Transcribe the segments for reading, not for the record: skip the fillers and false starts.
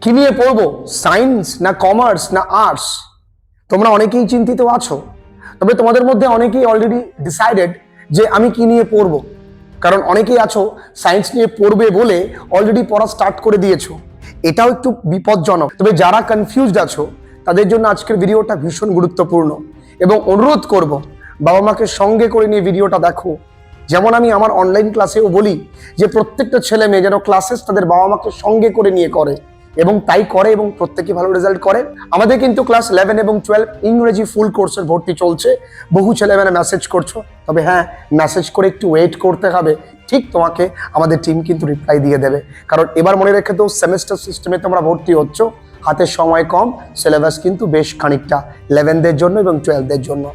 কি নিয়ে পড়বো, সায়েন্স না কমার্স না আর্টস? তোমরা অনেকেই চিন্তিত আছো, তবে তোমাদের মধ্যে অনেকেই অলরেডি ডিসাইডেড যে আমি কি নিয়ে পড়বো। কারণ অনেকেই আছো সায়েন্স নিয়ে পড়বে বলে অলরেডি পড়া স্টার্ট করে দিয়েছো। এটাও একটু বিপজ্জনক। তবে যারা কনফিউজড আছো তাদের জন্য আজকের ভিডিওটা ভীষণ গুরুত্বপূর্ণ এবং অনুরোধ করব বাবা মাকে সঙ্গে করে নিয়ে ভিডিওটা দেখো। যেমন আমি আমার অনলাইন ক্লাসেও বলি যে প্রত্যেকটা ছেলে মেয়ে যেন ক্লাসেস তাদের বাবা মাকে সঙ্গে করে নিয়ে করে, এবং তাই করে এবং প্রত্যেকে ভালো রেজাল্ট করে। আমাদের কিন্তু ক্লাস 11 এবং 12 ইংরেজি ফুল কোর্সের ভর্তি চলছে। বহু ছেলেমেয়েরা মেসেজ করছো, তবে হ্যাঁ, মেসেজ করে একটু ওয়েট করতে হবে। ঠিক তোমাকে আমাদের টিম কিন্তু রিপ্লাই দিয়ে দেবে। কারণ এবার মনে রেখে তো সেমেস্টার সিস্টেমে তোমরা ভর্তি হচ্ছ, হাতে সময় কম, সিলেবাস কিন্তু বেশ খানিকটা 11দের জন্য এবং 12দের জন্য।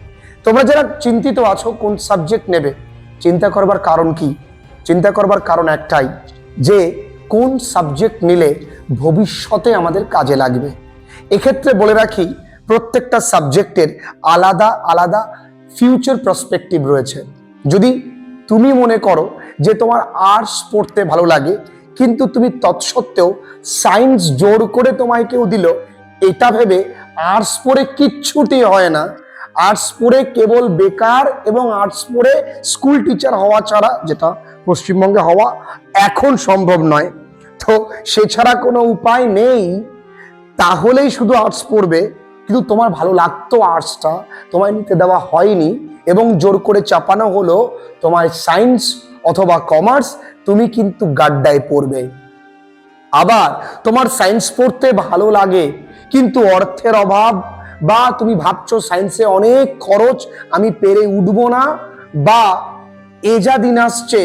তোমরা যারা চিন্তিত আছো কোন সাবজেক্ট নেবে, চিন্তা করবার কারণ কি? চিন্তা করবার কারণ একটাই, যে কোন সাবজেক্ট নিলে ভবিষ্যতে আমাদের কাজে লাগবে। এক্ষেত্রে বলে রাখি, প্রত্যেকটা সাবজেক্টের আলাদা আলাদা ফিউচার পার্সপেক্টিভ রয়েছে। যদি তুমি মনে করো যে তোমার আর্টস পড়তে ভালো লাগে, কিন্তু তুমি তৎসত্ত্বেও সায়েন্স জোর করে তোমায় কেউ দিল, এটা ভেবে আর্টস পড়ে কিচ্ছুটি হয় না। আর্টস পড়ে কেবল বেকার, এবং আর্টস পড়ে স্কুল টিচার হওয়া ছাড়া, যেটা পশ্চিমবঙ্গে হওয়া এখন সম্ভব নয়, তো সে ছাড়া কোনো উপায় নেই। তাহলেই শুধু আর্টস পড়বে, কিন্তু তোমার ভালো লাগতো আর্টসটা, তোমায় নিতে দেওয়া হয়নি এবং জোর করে চাপানো হলো তোমার সায়েন্স অথবা কমার্স, তুমি কিন্তু গাড্ডায় পড়বে। আবার তোমার সায়েন্স পড়তে ভালো লাগে, কিন্তু অর্থের অভাব, বা তুমি ভাবছো সায়েন্সে অনেক খরচ, আমি পেরে উঠবো না, বা এ যা দিন আসছে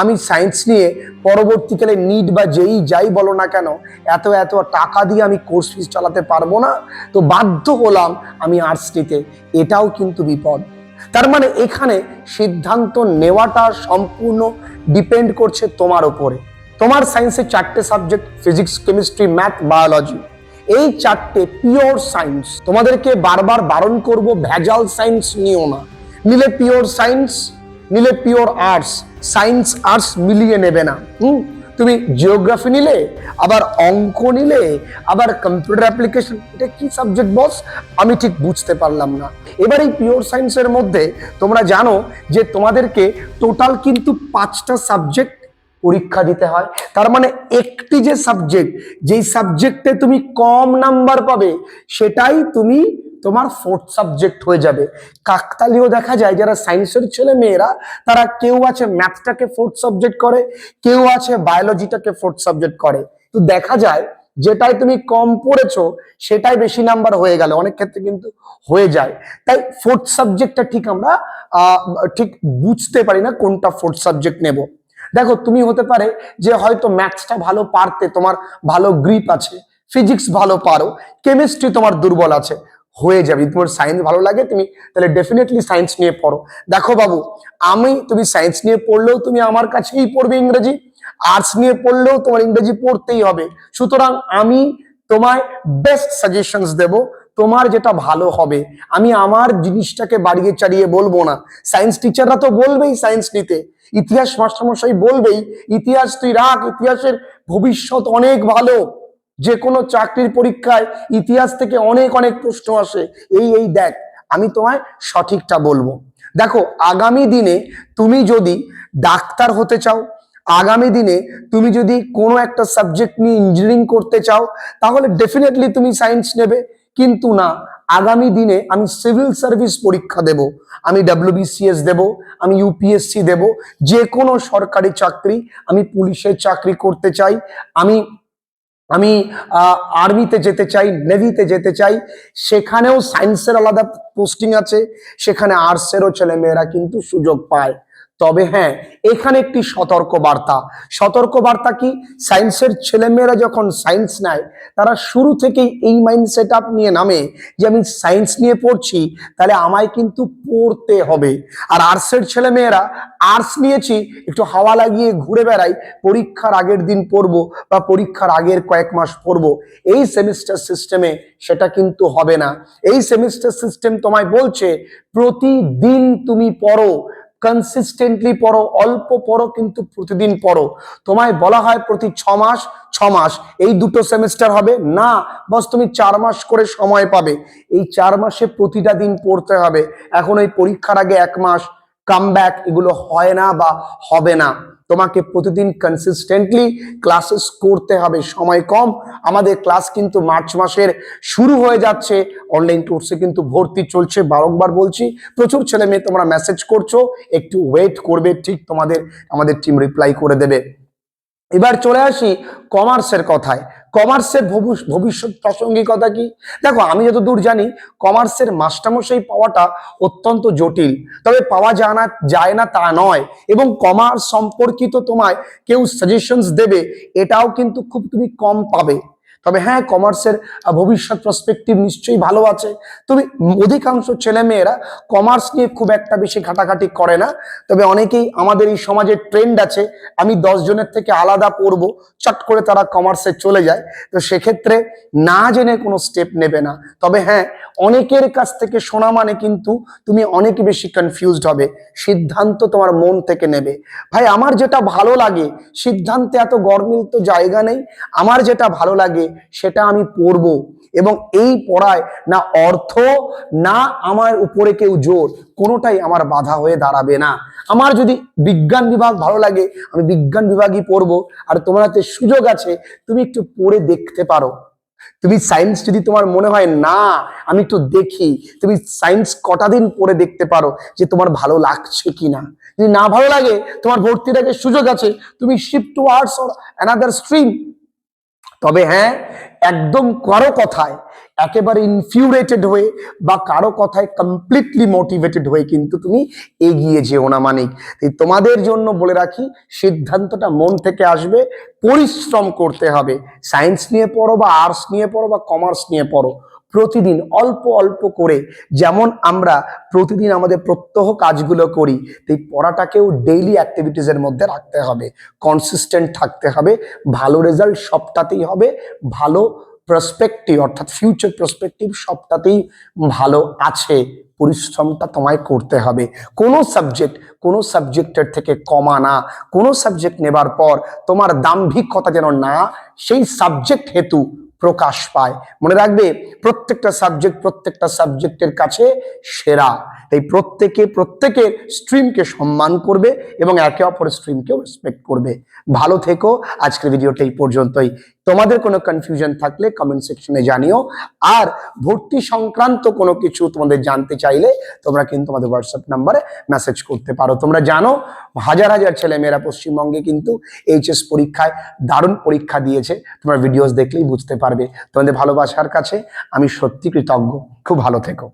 আমি সায়েন্স নিয়ে পরবর্তীকালে নিট বা যেই যাই বলো না কেন, এত এত টাকা দিয়ে আমি কোর্স ফিস চালাতে পারবো না, তো বাধ্য হলাম আমি আর্টস নিতে। এটাও কিন্তু বিপদ। তার মানে এখানে সিদ্ধান্ত নেওয়াটা সম্পূর্ণ ডিপেন্ড করছে তোমার উপরে। তোমার সায়েন্সে 4টে subject, physics, chemistry, math, biology. এই 4টে পিওর সায়েন্স। তোমাদেরকে বারবার বারণ করব, ভেজাল সায়েন্স নিও না। নিলে পিওর সায়েন্স, নিলে পিওর আর্টস। সায়েন্স আর্টস মিলিয়ে নেবে না। তুমি জিওগ্রাফি নিলে, আবার অঙ্ক নিলে, আবার কম্পিউটার অ্যাপ্লিকেশন, এটা কি সাবজেক্ট বস? আমি ঠিক বুঝতে পারলাম না। এবার এই পিওর সায়েন্সের মধ্যে তোমরা জানো যে তোমাদেরকে টোটাল কিন্তু 5টা সাবজেক্ট পরীক্ষা দিতে হয়। তার মানে একটি যে সাবজেক্ট, যেই সাবজেক্টে তুমি কম নাম্বার পাবে, সেটাই তুমি তোমার 4th সাবজেক্ট হয়ে যাবে। কাকতালীয় দেখা যায় যারা সায়েন্সের ছেলে মেয়েরা, তারা কেউ আছে ম্যাথটাকে 4th সাবজেক্ট করে, কেউ আছে বায়োলজিটাকে 4th সাবজেক্ট করে। তো দেখা যায় যেটাই তুমি কম পড়েছো সেটাই বেশি নাম্বার হয়ে গেল, অনেক ক্ষেত্রে কিন্তু হয়ে যায়। তাই 4th সাবজেক্টটা ঠিক আমরা ঠিক বুঝতে পারি না কোনটা 4th সাবজেক্ট নেব। দেখো, তুমি হতে পারে যে হয়তো ম্যাথসটা ভালো পারতে, তোমার ভালো গ্রিপ আছে, ফিজিক্স ভালো পারো, কেমিস্ট্রি তোমার দুর্বল আছে, হয়ে যাবে। তোমার সায়েন্স ভালো লাগে, তুমি তাহলে ডেফিনেটলি সায়েন্স নিয়ে পড়ো। দেখো বাবু, তুমি সায়েন্স নিয়ে পড়লেও তুমি আমার কাছেই পড়বে ইংরেজি, আর্টস নিয়ে পড়লেও তোমার ইংরেজি পড়তেই হবে। সুতরাং আমি তোমায় বেস্ট সাজেশনস দেব, তোমার যেটা ভালো হবে। আমি আমার জিনিসটাকে বাড়িয়ে চাড়িয়ে বলবো না। সায়েন্স টিচাররা তো বলবেই সায়েন্স নিতে, ইতিহাস মাস্টারমশাই বলবেই ইতিহাস তুই রাখ, ইতিহাসের ভবিষ্যৎ অনেক ভালো, যে কোনো চাকরির পরীক্ষায় ইতিহাস থেকে অনেক অনেক প্রশ্ন আসে। এই দেখ, আমি তোমায় সঠিকটা বলবো। দেখো, আগামী দিনে তুমি যদি ডাক্তার হতে চাও, আগামী দিনে তুমি যদি কোনো একটা সাবজেক্ট নিয়ে ইঞ্জিনিয়ারিং করতে চাও, তাহলে ডেফিনেটলি তুমি সায়েন্স নেবে। কিন্তু না, আগামী দিনে আমি সিভিল সার্ভিস পরীক্ষা দেব, আমি WBCS দেব, আমি UPSC দেব, যে কোনো সরকারি চাকরি, আমি পুলিশের চাকরি করতে চাই, আমি আমি আর্মিতে যেতে চাই, নেভিতে যেতে চাই, সেখানেও সায়েন্সের আলাদা পোস্টিং আছে, সেখানে আর্টসেরও ছেলে মেয়েরা কিন্তু সুযোগ পায়। তবে হ্যাঁ, এখানে একটি সতর্ক বার্তা। সতর্ক বার্তা কি? সায়েন্সের ছেলেমেয়েরা যখন সায়েন্স নেয়, তারা শুরু থেকেই এই মাইন্ডসেট আপ নিয়ে নামে যে আমি সায়েন্স নিয়ে পড়ছি, তাহলে আমায় কিন্তু পড়তে হবে। আর আর্টসের ছেলেমেয়েরা আর্টস নিয়েছি, একটু হাওয়া লাগিয়ে ঘুরে বেড়াই, পরীক্ষার আগের দিন পড়বো বা পরীক্ষার আগের কয়েক মাস পড়বো। এই সেমিস্টার সিস্টেমে সেটা কিন্তু হবে না। এই সেমিস্টার সিস্টেম তোমায় বলছে প্রতিদিন তুমি পড়ো, কনসিস্টেন্টলি পড়ো, অল্প পড়ো কিন্তু প্রতিদিন পড়ো। তোমায় বলা হয় প্রতি 6 মাস 6 মাস এই দুটো সেমিস্টার হবে না, বস তুমি 4 মাস করে সময় পাবে। এই 4 মাসে প্রতিটা দিন পড়তে হবে। এখন এই পরীক্ষার আগে 1 মাস কামব্যাক এগুলো হয় না বা হবে না। তোমাকে প্রতিদিন কনসিস্টেন্টলি ক্লাসেস করতে হবে। সময় কম, আমাদের ক্লাস কিন্তু মার্চ মাসের শুরু হয়ে যাচ্ছে। অনলাইন কোর্সে কিন্তু ভর্তি চলছে, বারংবার বলছি। প্রচুর ছেলে মেয়ে তোমরা মেসেজ করছো, একটু ওয়েট করবে, ঠিক আমাদের টিম রিপ্লাই করে দেবে। এবার চলে আসি কমার্সের কথায়। কমার্সের ভবিষ্যৎ প্রাসঙ্গিকতা কি? দেখো, আমি যতদূর জানি কমার্সের মাস্টারমশাই পাওয়াটা অত্যন্ত জটিল, তবে পাওয়া যায় না তা নয়। এবং কমার্স সম্পর্কিত তোমায় কেউ সাজেশনস দেবে এটাও কিন্তু খুব তুমি কম পাবে। তবে হ্যাঁ, কমার্সের ভবিষ্যৎ পার্সপেক্টিভ নিশ্চয়ই ভালো আছে। তুমি অধিকাংশ ছেলেমেয়েরা কমার্স নিয়ে খুব একটা বেশি ঘাটাঘাটি করে না। তবে অনেকেই আমাদের এই সমাজের ট্রেন্ড আছে, আমি 10 জনের থেকে আলাদা পড়বো, চট করে তারা কমার্সে চলে যায়। তো সেক্ষেত্রে না জেনে কোনো স্টেপ নেবে না। তবে হ্যাঁ, অনেকের কাছ থেকে শোনা মানে কিন্তু তুমি অনেক বেশি কনফিউজড হবে। সিদ্ধান্ত তোমার মন থেকে নেবে। ভাই, আমার যেটা ভালো লাগে, সিদ্ধান্তে এত গরমিল তো জায়গা নেই। আমার যেটা ভালো লাগে সেটা আমি পড়বো, এবং এই পড়ায় না অর্থ না আমার উপরে কেউ জোর, কোনোটাই আমার বাধা হয়ে দাঁড়াবে না। আমার যদি বিজ্ঞান বিভাগ ভালো লাগে আমি বিজ্ঞান বিভাগই পড়বো। আর তোমার হাতে সুযোগ আছে, তুমি একটু পড়ে দেখতে পারো। তুমি সায়েন্স যদি তোমার মনে হয় না আমি একটু দেখি, তুমি সায়েন্স কটা দিন পড়ে দেখতে পারো যে তোমার ভালো লাগছে কিনা। যদি না ভালো লাগে, তোমার ভর্তির আগে সুযোগ আছে, তুমি shift to arts or another stream. তবে হ্যাঁ, একদম কারো কথায় একেবারে ইনফিউরেটেড হয়ে বা কারো কথায় কমপ্লিটলি মোটিভেটেড হয়ে কিন্তু তুমি এগিয়ে যেও না। মানিক, তোমাদের জন্য বলে রাখি, সিদ্ধান্তটা মন থেকে আসবে, পরিশ্রম করতে হবে। সায়েন্স নিয়ে পড়ো বা আর্টস নিয়ে পড়ো বা কমার্স নিয়ে পড়ো, প্রতিদিন অল্প অল্প করে, যেমন আমরা প্রতিদিন আমাদের প্রত্যহ কাজগুলো করি, এই পড়াটাকেও ডেইলি অ্যাক্টিভিটিসের মধ্যে রাখতে হবে, কনসিস্টেন্ট থাকতে হবে। ভালো রেজাল্ট সবটাতেই হবে, ভালো পার্সপেক্টিভ অর্থাৎ ফিউচার পার্সপেক্টিভ সবটাতেই ভালো আছে। পরিশ্রমটা তোমায় করতে হবে। কোনো সাবজেক্টের থেকে কমা না। কোনো সাবজেক্ট নেবার পর তোমার দাম্ভিকতা যেন না সেই সাবজেক্ট হেতু প্রকাশ পায়। মনে রাখবে, প্রত্যেকটা সাবজেক্টের কাছে সেরা। তাই প্রত্যেকের স্ট্রিমকে সম্মান করবে এবং একে অপরের স্ট্রিমকেও রেসপেক্ট করবে। ভালো থেকো। আজকের ভিডিওটা এই পর্যন্তই। তোমাদের কোনো কনফিউশন থাকলে কমেন্ট সেকশনে জানিও। আর ভর্তি সংক্রান্ত কোনো কিছু তোমাদের জানতে চাইলে তোমরা কিন্তু আমাদের হোয়াটসঅ্যাপ নাম্বারে মেসেজ করতে পারো। তোমরা জানো, হাজার হাজার ছেলেমেয়েরা পশ্চিমবঙ্গে কিন্তু এইচএস পরীক্ষায় দারুণ পরীক্ষা দিয়েছে। তোমরা ভিডিওস দেখলেই বুঝতে পারবে। তোমাদের ভালোবাসার কাছে আমি সত্যি কৃতজ্ঞ। খুব ভালো থেকো।